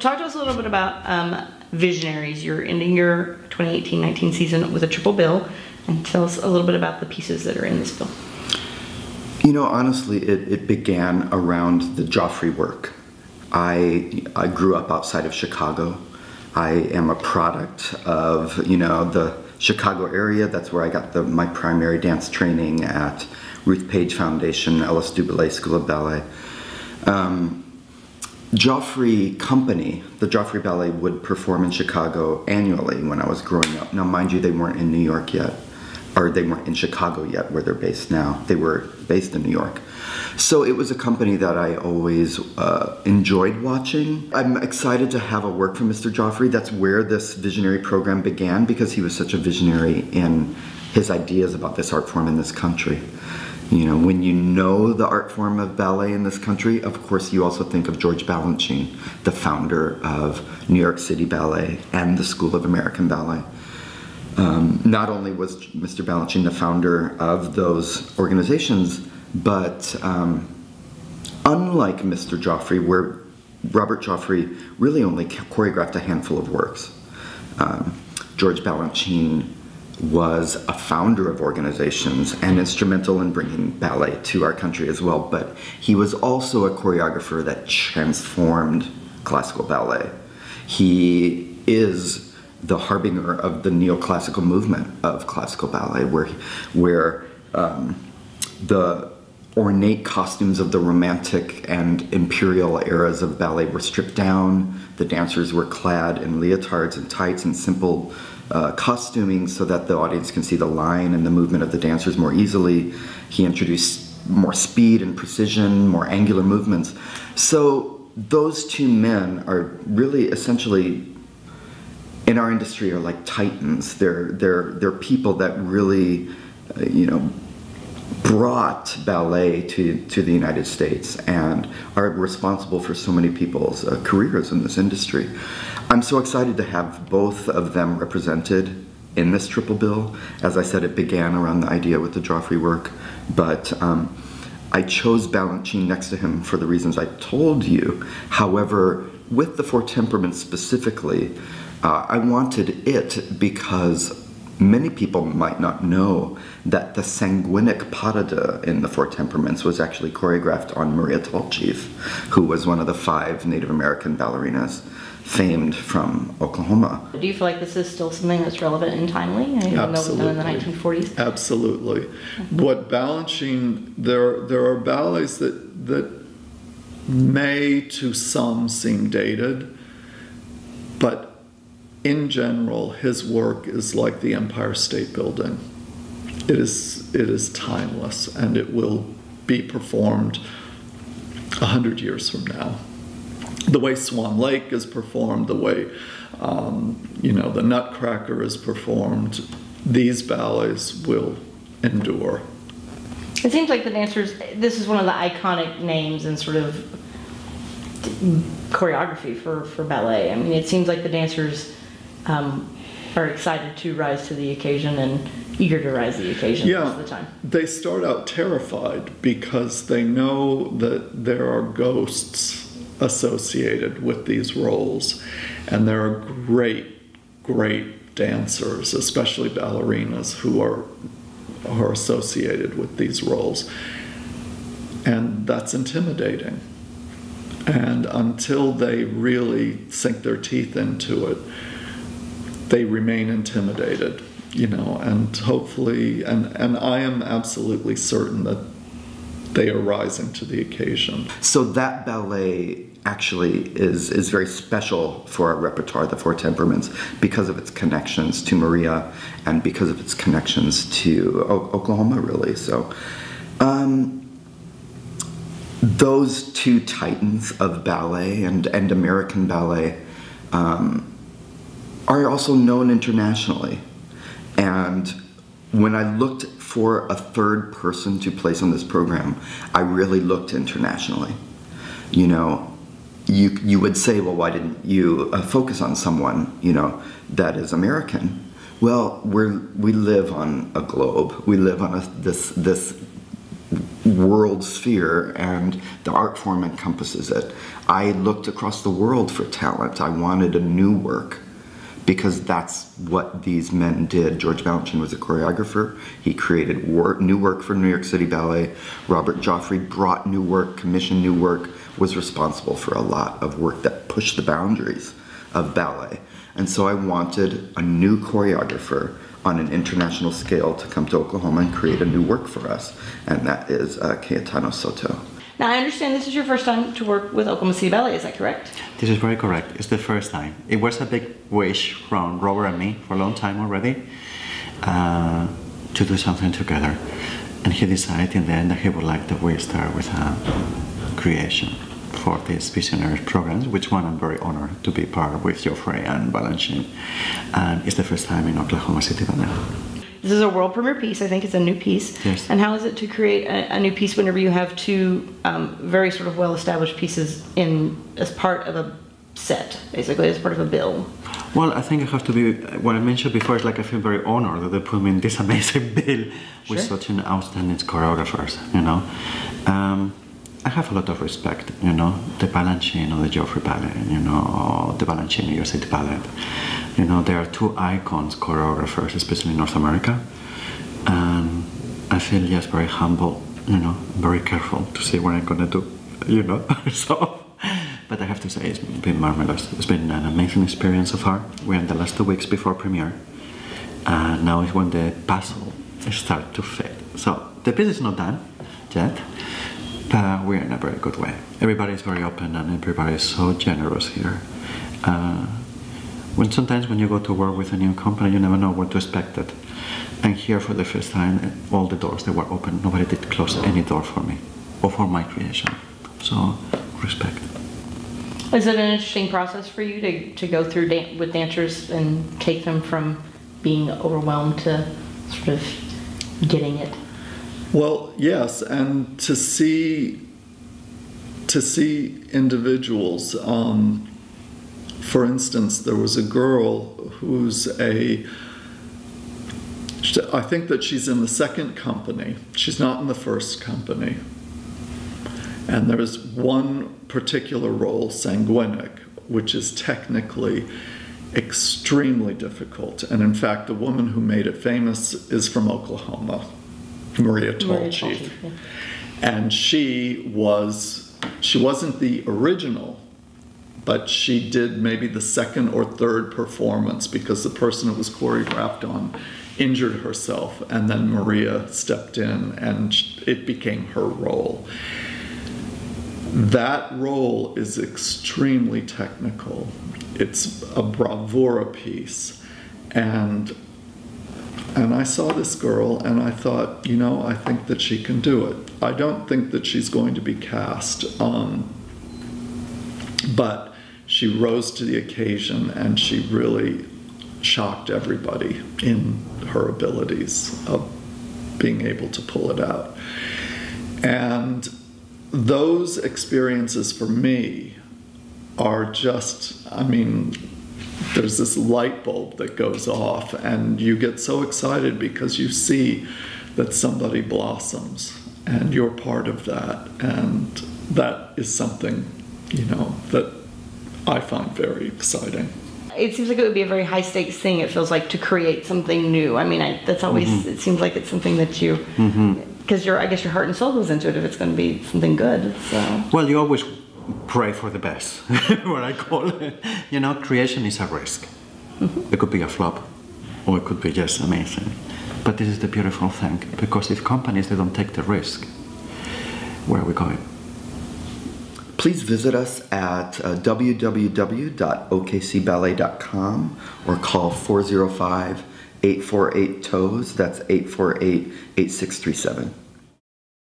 talk to us a little bit about Visionaries. You're ending your 2018-19 season with a triple bill, and tell us a little bit about the pieces that are in this bill. You know, honestly, it began around the Joffrey work. I grew up outside of Chicago. I am a product of, you know, the Chicago area. That's where I got my primary dance training at Ruth Page Foundation, Ellis du Ballet School of Ballet. Joffrey Company, the Joffrey Ballet, would perform in Chicago annually when I was growing up. Now, mind you, they weren't in New York yet, or they weren't in Chicago yet, where they're based now. They were based in New York. So it was a company that I always enjoyed watching. I'm excited to have a work from Mr. Joffrey. That's where this visionary program began, because he was such a visionary in his ideas about this art form in this country. You know, when you know the art form of ballet in this country, of course you also think of George Balanchine, the founder of New York City Ballet and the School of American Ballet. Not only was Mr. Balanchine the founder of those organizations, but unlike Mr. Joffrey, where Robert Joffrey really only choreographed a handful of works, George Balanchine was a founder of organizations and instrumental in bringing ballet to our country as well, but he was also a choreographer that transformed classical ballet. He is the harbinger of the neoclassical movement of classical ballet, where the ornate costumes of the Romantic and Imperial eras of ballet were stripped down. The dancers were clad in leotards and tights and simple costuming so that the audience can see the line and the movement of the dancers more easily. He introduced more speed and precision, more angular movements. So those two men are really essentially, in our industry, are like titans. They're people that really, you know, brought ballet to the United States and are responsible for so many people's careers in this industry. I'm so excited to have both of them represented in this triple bill. As I said, it began around the idea with the Joffrey work, but I chose Balanchine next to him for the reasons I told you. However, with the Four Temperaments specifically, I wanted it because many people might not know that the sanguinic pas de deux in the Four Temperaments was actually choreographed on Maria Tallchief, who was one of the 5 Native American ballerinas famed from Oklahoma. Do you feel like this is still something that's relevant and timely, even though it was done in the 1940s? Absolutely. What Balanchine, there are ballets that may to some seem dated, but in general, his work is like the Empire State Building. It is timeless, and it will be performed 100 years from now. The way Swan Lake is performed, the way you know, the Nutcracker is performed, these ballets will endure. It seems like the dancers, this is one of the iconic names in sort of choreography for ballet. I mean, it seems like the dancers are excited to rise to the occasion and eager to rise to the occasion most of the time. They start out terrified because they know that there are ghosts associated with these roles, and there are great dancers, especially ballerinas, who are associated with these roles, and that's intimidating. And until they really sink their teeth into it, they remain intimidated, you know, and hopefully, and I am absolutely certain that they are rising to the occasion. So that ballet actually is very special for our repertoire, the Four Temperaments, because of its connections to Maria and because of its connections to Oklahoma, really. So those two titans of ballet and American ballet are also known internationally. And when I looked for a third person to place on this program, I really looked internationally. You know, you would say, well, why didn't you focus on someone, you know, that is American? Well, we live on a globe. We live on this world sphere, and the art form encompasses it. I looked across the world for talent. I wanted a new work, because that's what these men did. George Balanchine was a choreographer. He created new work for New York City Ballet. Robert Joffrey brought new work, commissioned new work, was responsible for a lot of work that pushed the boundaries of ballet. And so I wanted a new choreographer on an international scale to come to Oklahoma and create a new work for us. And that is Cayetano Soto. Now, I understand this is your first time to work with Oklahoma City Ballet, is that correct? This is very correct. It's the first time. It was a big wish from Robert and me for a long time already to do something together. And he decided in the end that he would like that we start with a creation for these Visionaries programs, which one I'm very honored to be part with Joffrey and Balanchine. And it's the first time in Oklahoma City Ballet. This is a world premiere piece. I think it's a new piece. Yes. And how is it to create a new piece whenever you have two very sort of well-established pieces as part of a set, basically, as part of a bill? Well, I think I have to be, what I mentioned before is like I feel very honored that they put me in this amazing bill with such an outstanding choreographers, you know. I have a lot of respect, you know, the Balanchine or the Joffrey Ballet, you know, the Balanchine New York City Ballet. You know, there are two icons, choreographers, especially in North America. And I feel just very humble, you know, very careful to see what I'm gonna do, you know. So, but I have to say it's been marvelous. It's been an amazing experience so far. We're in the last 2 weeks before premiere. And now is when the puzzle starts to fit. So the piece is not done yet, but we're in a very good way. Everybody is very open and everybody is so generous here. Sometimes when you go to work with a new company, you never know what to expect. And here for the first time, all the doors, they were open. Nobody did close any door for me or for my creation. So, respect. Is it an interesting process for you to go through with dancers and take them from being overwhelmed to sort of getting it? Well, yes, and to see individuals. For instance, there was a girl who's I think that she's in the second company. She's not in the first company. And there's one particular role, sanguinic, which is technically extremely difficult. And in fact, the woman who made it famous is from Oklahoma, Maria Tolchief. Yeah. And she wasn't the original, but she did maybe the second or third performance because the person it was choreographed on injured herself, and then Maria stepped in and it became her role. That role is extremely technical. It's a bravura piece. And I saw this girl and I thought, you know, I think that she can do it. I don't think that she's going to be cast, but she rose to the occasion and she really shocked everybody in her abilities of being able to pull it out. And those experiences for me are just, I mean, there's this light bulb that goes off and you get so excited because you see that somebody blossoms and you're part of that, and that is something, you know, that I find very exciting. It seems like it would be a very high stakes thing, it feels like, to create something new. I mean, that's always, it seems like it's something that you, because I guess your heart and soul goes into it if it's going to be something good. So. Well, you always pray for the best, what I call it. You know, creation is a risk. It could be a flop, or it could be just amazing. But this is the beautiful thing, because if companies, they don't take the risk, where are we going? Please visit us at www.okcballet.com or call 405-848-TOES. That's 848-8637.